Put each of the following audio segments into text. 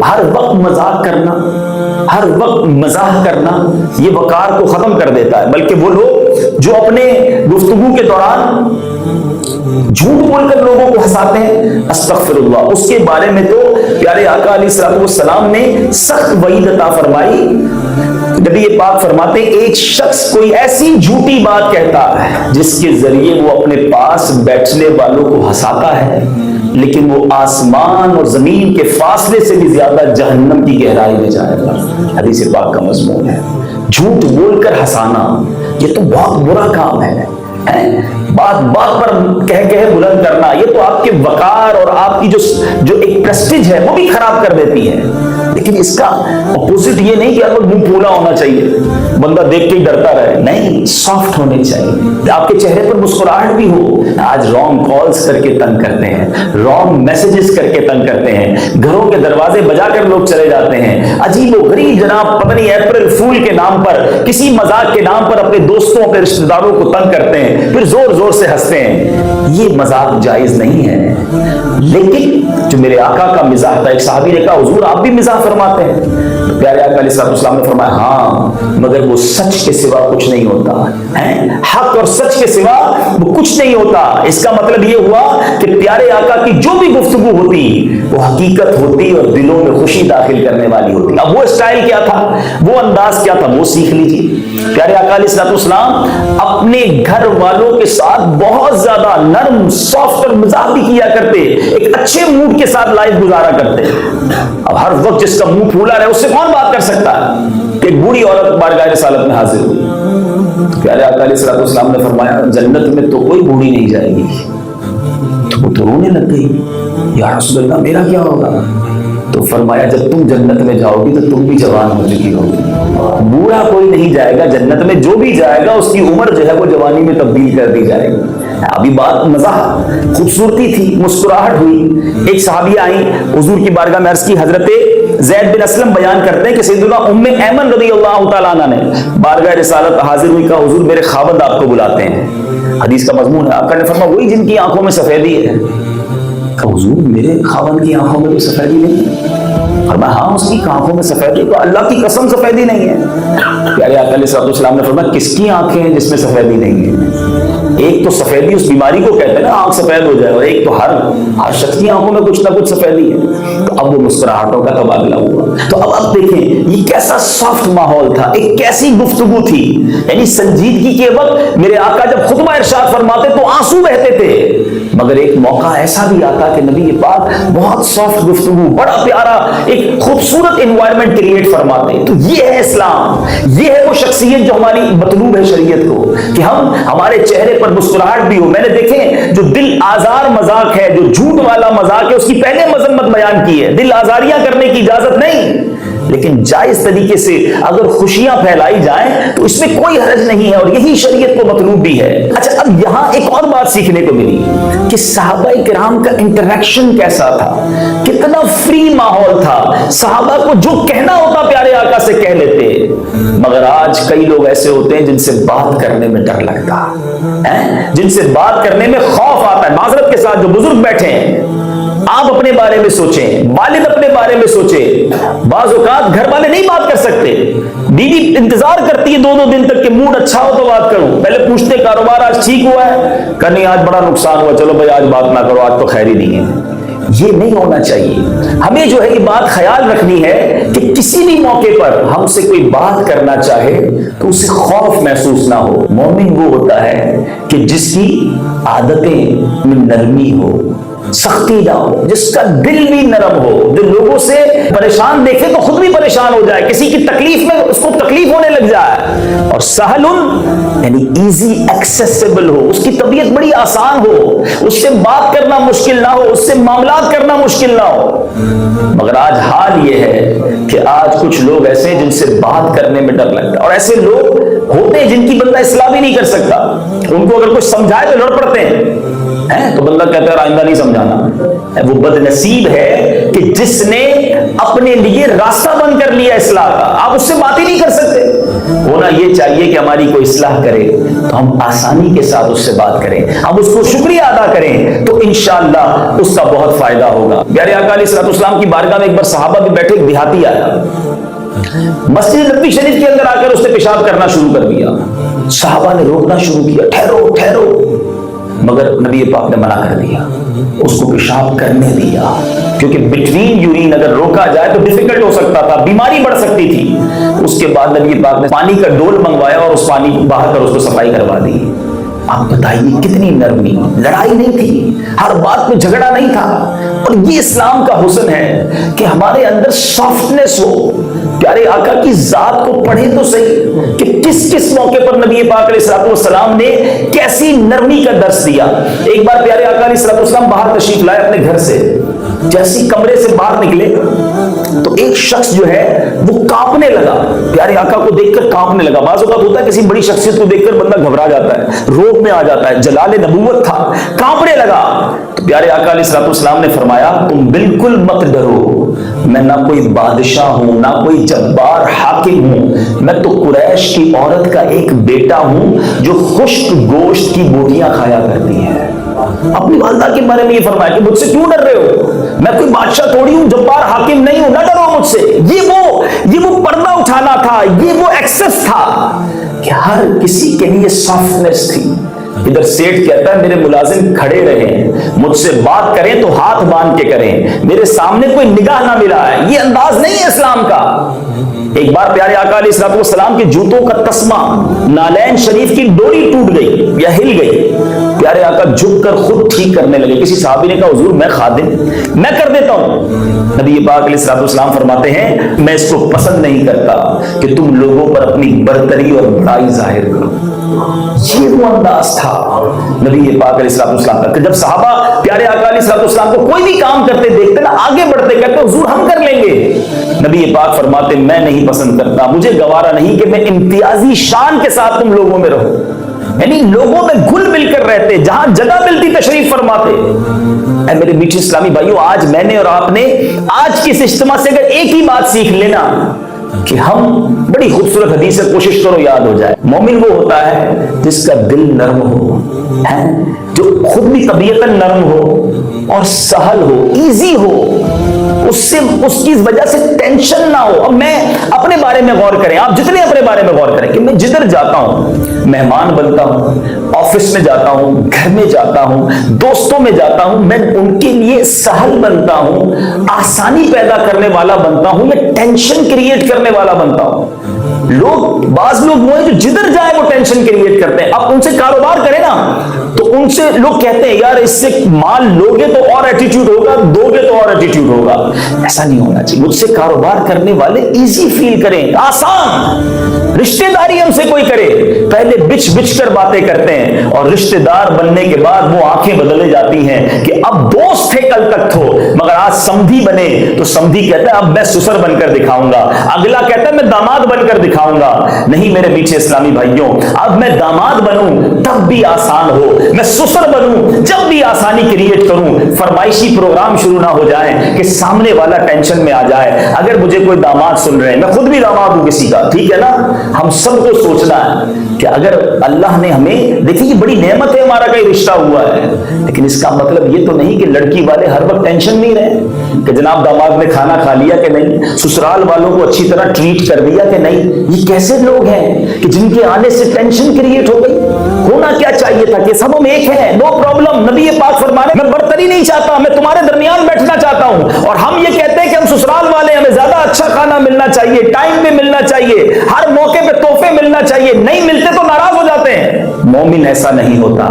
ہر وقت مذاق کرنا، ہر وقت مزاح کرنا یہ وقار کو ختم کر دیتا ہے، بلکہ وہ لوگ جو اپنے گفتگو کے دوران جھوٹ بول کر لوگوں کو ہنساتے ہیں، استغفر اللہ، اس کے بارے میں تو پیارے آقا علیہ الصلوۃ والسلام نے سخت وعید عطا فرمائی۔ نبی پاک فرماتے ہیں ایک شخص کوئی ایسی جھوٹی بات کہتا ہے جس کے ذریعے وہ اپنے پاس بیٹھنے والوں کو ہنساتا ہے، لیکن وہ آسمان اور زمین کے فاصلے سے بھی زیادہ جہنم کی گہرائی میں جائے گا۔ حدیث پاک کا مضمون ہے جھوٹ بول کر ہنسانا، یہ تو بہت برا کام ہے۔ بات بات پر کہہ بلند کرنا، یہ تو آپ کے وقار اور آپ کی جو ایک پریسٹیج ہے وہ بھی خراب کر دیتی ہے۔ لیکن اس کا اپوزٹ یہ نہیں کہ آپ کو منہ پھولا ہونا چاہیے، بندہ دیکھ کے ہی ڈرتا رہے، نہیں، سافٹ ہونے چاہیے، آپ کے چہرے پر مسکراہٹ بھی ہو۔ آج رانگ کالز کر کے تنگ کرتے ہیں، رانگ میسجز کر کے تنگ کرتے ہیں، گھروں کے دروازے بجا کر لوگ چلے جاتے ہیں، عجیب و غریب جناب پتہ نہیں اپریل فول کے نام پر، کسی مذاق کے نام پر اپنے دوستوں اپنے رشتہ داروں کو تنگ کرتے ہیں، پھر زور زور سے ہنستے ہیں۔ یہ مذاق جائز نہیں ہے، لیکن جو میرے آقا کا مزاح تھا، ایک صحابی نے کہا حضور آپ بھی مزاح فرماتے ہیں؟ تو پیارے آقا علیہ السلام نے فرمایا ہاں، مگر وہ سچ کے سوا کچھ نہیں ہوتا ہے، حق اور سچ کے سوا وہ کچھ نہیں ہوتا۔ اس کا مطلب یہ ہوا کہ پیارے آقا کی جو بھی گفتگو ہوتی وہ حقیقت ہوتی اور دلوں میں خوشی داخل کرنے والی ہوتی۔ اب وہ اسٹائل کیا تھا، وہ انداز کیا تھا، وہ سیکھ لیجیے۔ پیارے آقا علیہ السلام اپنے گھر والوں کے ساتھ بہت زیادہ نرم، سافٹ اور مزاح بھی کیا کرتے، ایک اچھے موڈ کے ساتھ لائف گزارا کرتے۔ اب ہر وقت جس کا منہ پھولا رہے اس سے کون بات کر سکتا ہے؟ کہ ایک بوڑھی عورت بارگاہ رسالت میں حاضر ہوئی، پیارے آقا علیہ السلام نے فرمایا جنت میں تو کوئی بوڑھی نہیں جائے گی۔ تو وہ تو رونے لگ گئی، یا رسول اللہ میرا کیا ہوگا؟ تو فرمایا جب تم جنت میں جاؤ گی تو تم بھی جوان ہو چکی ہوگی، بوڑھا کوئی نہیں جائے گا جنت میں، جو بھی جائے گا اس کی عمر جو ہے وہ جوانی میں تبدیل کر دی جائے گی۔ ابھی بات مزاح خوبصورتی تھی، مسکراہٹ ہوئی، ایک صحابیہ آئیں حضور کی بارگاہ میں عرض کی، حضرت زید بن اسلم بیان کرتے ہیں کہ سیدنا ام ایمن رضی اللہ تعالیٰ عنہ نے بارگاہ رسالت حاضر ہوئی، کہا حضور میرے خاوند آپ کو بلاتے ہیں۔ حدیث کا مضمون ہے، آقا نے فرمایا وہی جن کی آنکھوں میں سفیدی ہے۔ کہا حضور میرے خاوند کی آنکھوں میں تو سفیدی نہیں ہے۔ فرمایا ہاں اس کی آنکھوں میں سفیدی، تو اللہ کی قسم سفیدی نہیں ہے۔ پیارے آقا علیہ السلام نے فرمایا کس کی آنکھیں ہیں جس میں سفیدی نہیں ہے؟ ایک تو سفیدی اس بیماری کو کہتے ہیں نا آنکھ سفید ہو جائے، اور ایک تو ہر شخص کی آنکھوں میں کچھ نہ کچھ سفیدی ہے۔ تو اب وہ مسکراہٹوں کا تبادلہ ہوا۔ تو اب آپ دیکھیں یہ کیسا سافٹ ماحول تھا، ایک کیسی گفتگو تھی، یعنی سنجیدگی کے وقت میرے آقا جب خطبہ ارشاد فرماتے تو آنسو بہتے تھے، مگر ایک موقع ایسا بھی آتا کہ نبی پاک بہت سافٹ گفتگو، بڑا پیارا ایک خوبصورت انوائرمنٹ کریٹ فرماتے۔ تو یہ ہے اسلام، یہ ہے وہ شخصیت جو ہماری مطلوب ہے شریعت کو، کہ ہم ہمارے چہرے پر مسکراہٹ بھی ہو۔ میں نے دیکھیں جو دل آزار مذاق ہے، جو جھوٹ والا مذاق ہے، اس کی پہلے مذمت بیان کی ہے، دل آزاریاں کرنے کی اجازت نہیں، لیکن جائز طریقے سے اگر خوشیاں پھیلائی جائیں تو اس میں کوئی حرج نہیں ہے، اور یہی شریعت کو مطلوب بھی ہے۔ اچھا اب یہاں ایک اور بات سیکھنے کو ملی کہ صحابہ کرام کا انٹریکشن کیسا تھا، کتنا فری ماحول تھا، صحابہ کو جو کہنا ہوتا پیارے آقا سے کہہ لیتے۔ مگر آج کئی لوگ ایسے ہوتے ہیں جن سے بات کرنے میں ڈر لگتا ہے، جن سے بات کرنے میں خوف آتا ہے۔ معذرت کے ساتھ جو بزرگ بیٹھے ہیں، آپ اپنے بارے میں سوچیں، والد اپنے بارے میں سوچیں، بعض اوقات گھر والے نہیں بات کر سکتے، بیوی انتظار کرتی ہے 2 دن تک کہ موڈ اچھا ہو تو بات کروں، پہلے پوچھتے کاروبار آج ٹھیک ہوا ہے، کہ نہیں آج بڑا نقصان ہوا، چلو بھائی آج بات نہ کرو، آج تو خیر ہی نہیں ہے۔ یہ نہیں ہونا چاہیے۔ ہمیں جو ہے یہ بات خیال رکھنی ہے کہ کسی بھی موقع پر ہم سے کوئی بات کرنا چاہے تو اسے خوف محسوس نہ ہو۔ مومن وہ ہوتا ہے کہ جس کی عادتیں میں نرمی ہو، سختی نہ ہو، جس کا دل بھی نرم ہو، جو لوگوں سے پریشان دیکھے تو خود بھی پریشان ہو جائے، کسی کی تکلیف میں اس کو تکلیف ہونے لگ جائے، اور سہل یعنی ایزی ایکسیسیبل ہو، اس کی طبیعت بڑی آسان ہو، اس سے بات کرنا مشکل نہ ہو، اس سے معاملات کرنا مشکل نہ ہو۔ مگر آج حال یہ ہے کہ آج کچھ لوگ ایسے ہیں جن سے بات کرنے میں ڈر لگتا ہے، اور ایسے لوگ ہوتے ہیں جن کی بندہ اصلاح بھی نہیں کر سکتا، ان کو اگر کچھ سمجھائے تو لڑ پڑتے ہیں، تو بندہ کہتا ہے آئندہ نہیں سمجھانا۔ وہ بد نصیب ہے کہ جس نے اپنے لیے راستہ بند کر لیا اصلاح کا، آپ اس سے بات ہی نہیں کر سکتے۔ ہونا یہ چاہیے کہ ہماری کوئی اصلاح کرے تو ہم آسانی کے ساتھ اس سے بات کریں، ہم اس کو شکریہ ادا کریں تو انشاءاللہ اس کا بہت فائدہ ہوگا۔ پیارے آقا علیہ الصلوۃ والسلام کی بارگاہ میں ایک بار صحابہ بھی بیٹھے، ایک دیہاتی آیا، مسجد نبوی شریف کے اندر آ کر اس نے پیشاب کرنا شروع کر دیا۔ صحابہ نے روکنا شروع کیا، ٹھہرو ٹھہرو، مگر نبی پاک نے منع کر دیا، اس کو پیشاب کرنے دیا، کیونکہ بٹوین یورین اگر روکا جائے تو ڈیفیکلٹ ہو سکتا تھا، بیماری بڑھ سکتی تھی۔ اس کے بعد نبی پاک نے پانی کا ڈول منگوایا اور اس پانی کو باہر کر اس کو صفائی کروا دی۔ آپ بتائیے کتنی نرمی، لڑائی نہیں تھی، ہر بات میں جھگڑا نہیں تھا۔ اور یہ اسلام کا حسن ہے کہ ہمارے اندر سافٹنس ہو۔ پیارے آقا کی ذات کو پڑھیں تو صحیح کہ کس کس موقع پر نبی پاک علیہ الصلوۃ والسلام نے کیسی نرمی کا درس دیا۔ ایک بار پیارے آقا علیہ الصلوۃ والسلام باہر تشریف لائے اپنے گھر سے، جیسی کمرے سے باہر نکلے تو ایک شخص جو ہے وہ کانپنے لگا، پیارے آقا کو دیکھ کر کانپنے لگا۔ بعض اوقات ہوتا ہے کسی بڑی شخصیت کو دیکھ کر بندہ گھبرا جاتا ہے، روب میں آ جاتا ہے، جلال نبوت تھا، کانپنے لگا۔ تو پیارے آقا علیہ الصلوۃ والسلام نے فرمایا تم بالکل مت ڈرو، میں نہ کوئی بادشاہ ہوں نہ کوئی جبار حاکم ہوں، میں تو قریش کی عورت کا ایک بیٹا ہوں جو خشک گوشت کی بوٹیاں کھایا کرتی ہے۔ اپنی والدہ کے بارے میں یہ فرمایا کہ مجھ سے کیوں ڈر رہے ہو، میں کوئی بادشاہ تھوڑی ہوں، جبار حاکم نہیں ہوں، نہ ڈرو مجھ سے۔ یہ وہ پردہ اٹھانا تھا، یہ وہ ایکسس تھا کہ ہر کسی کے لیے سافٹنس تھی۔ ادھر سیٹ کہتا ہے میرے ملازم کھڑے رہیں، مجھ سے بات کریں تو ہاتھ باندھ کے کریں، میرے سامنے کوئی نگاہ نہ ملا ہے۔ یہ انداز نہیں ہے اسلام کا۔ ایک بار پیارے آقا علیہ الصلوۃ والسلام کے جوتوں کا تسمہ، نالین شریف کی ڈوری ٹوٹ گئی یا ہل گئی، پیارے آقا جھک کر خود ٹھیک کرنے لگے۔ کسی صحابی نے کہا حضور میں خادم، میں کر دیتا ہوں۔ نبی پاک علیہ الصلوۃ والسلام فرماتے ہیں میں اس کو پسند نہیں کرتا کہ تم لوگوں پر اپنی برتری اور بڑائی ظاہر کرو۔ یہ وہ انداز تھا نبی پاک علیہ الصلوۃ والسلام کا کہ جب صحابہ پیارے آقا علیہ الصلوۃ والسلام کو کوئی بھی کام کرتے دیکھتے نا، آگے بڑھتے، کہتے حضور ہم کر لیں گے۔ نبی پاک فرماتے میں نہیں پسند کرتا، مجھے گوارا نہیں کہ میں امتیازی شان کے ساتھ تم لوگوں میں رہوں، یعنی لوگوں میں گھل مل کر رہتے، جہاں جگہ ملتی تشریف فرماتے۔ اے میرے میٹھے اسلامی بھائیوں، آج میں نے اور آپ نے آج کی اس اجتماع سے اگر ایک ہی بات سیکھ لینا کہ ہم، بڑی خوبصورت حدیث ہے، کوشش کرو یاد ہو جائے، مومن وہ ہوتا ہے جس کا دل نرم ہو، جو خود بھی طبیعتاً نرم ہو اور سہل ہو، ایزی ہو، اس کی وجہ سے ٹینشن نہ ہو۔ اب میں اپنے بارے میں غور کریں، آپ جتنے اپنے بارے میں غور کریں کہ میں جدھر جاتا ہوں، مہمان بنتا ہوں، آفس میں جاتا ہوں، گھر میں جاتا ہوں، دوستوں میں جاتا ہوں، میں ان کے لیے سہل بنتا ہوں، آسانی پیدا کرنے والا بنتا ہوں، میں ٹینشن کریٹ کرنے والا بنتا ہوں۔ بعض لوگ وہ ہیں جو جدھر جائے وہ ٹینشن کریٹ کرتے ہیں۔ اب ان سے کاروبار کریں نا تو ان سے لوگ کہتے ہیں یار اس سے مال لوگے تو اور ایٹیٹیوڈ ہوگا، دو گے تو اور ایٹیٹیوڈ ہوگا۔ ایسا نہیں ہونا چاہیے۔ مجھ سے کاروبار کرنے والے ایزی فیل کریں، آسان۔ رشتہ داری ہم سے کوئی کرے، پہلے بچ بچ کر باتیں کرتے ہیں اور رشتہ دار بننے کے بعد وہ آنکھیں بدلے جاتی ہیں کہ اب دوست تھے کل تک تو، مگر آج سمدھی بنے تو سمدھی کہتا ہے اب میں سسر بن کر دکھاؤں گا، اگلا کہتا ہے میں داماد بن کر دکھاؤں گا۔ نہیں میرے میٹھے اسلامی بھائیوں، اب میں داماد بنوں تب بھی آسان ہو، میں سسر بنوں جب بھی آسانی کریٹ کروں، فرمائشی پروگرام شروع نہ ہو جائیں کہ سامنے والا ٹینشن میں آ جائے۔ اگر مجھے کوئی داماد سن رہے ہیں، میں خود بھی داماد ہوں کسی کا، ٹھیک ہے نا، ہم سب کو سوچنا ہے کہ اگر اللہ نے ہمیں، دیکھیں یہ بڑی نعمت ہے ہمارا کوئی رشتہ ہوا ہے، لیکن اس کا مطلب یہ تو نہیں کہ لڑکی والے ہر وقت ٹینشن نہیں رہے کہ جناب داماد نے کھانا کھا لیا کہ نہیں، سسرال والوں کو اچھی طرح ٹریٹ کر دیا کہ نہیں۔ یہ کیسے لوگ ہیں کہ جن کے آنے سے ٹینشن کریٹ ہو گئی؟ ہونا کیا چاہیے تھا کہ سب ہم ایک ہیں، نو پرابلم۔ نبی پاک فرمانے میں برتری نہیں چاہتا، میں تمہارے درمیان بیٹھنا چاہتا ہوں۔ اور ہم یہ کہتے ہیں کہ ہم سسرال والے، ہمیں زیادہ اچھا کھانا ملنا چاہیے، ٹائم پہ ملنا چاہیے، ہر موقع پہ تحفے ملنا چاہیے، نہیں ملتے تو ناراض ہو جاتے ہیں۔ مومن ایسا نہیں ہوتا۔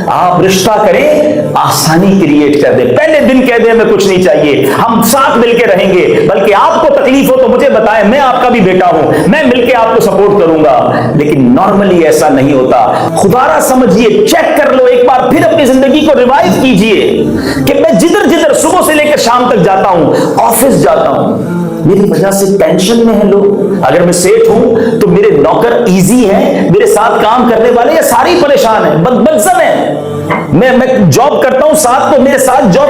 آپ رشتہ کریں، آسانی کریٹ کر دیں، پہلے دن کہہ دیں میں کچھ نہیں چاہیے، ہم ساتھ مل کے رہیں گے، بلکہ آپ کو تکلیف ہو تو مجھے بتائیں، میں آپ کا بھی بیٹا ہوں، میں مل کے آپ کو سپورٹ کروں گا۔ لیکن نارملی ایسا نہیں ہوتا۔ خدا را سمجھیے، چیک کر لو ایک بار پھر اپنی زندگی کو ریوائز کیجئے کہ میں جدھر جدھر صبح سے لے کر شام تک جاتا ہوں، آفس جاتا ہوں، میری وجہ سے ٹینشن میں ہیں لوگ۔ اگر میں سیٹ ہوں تو میرے نوکر ایزی ہیں، میرے ساتھ کام کرنے والے یا سارے پریشان ہیں، بدزن ہیں۔ میں جاب کرتا ہوں ساتھ، تو میرے ساتھ جاب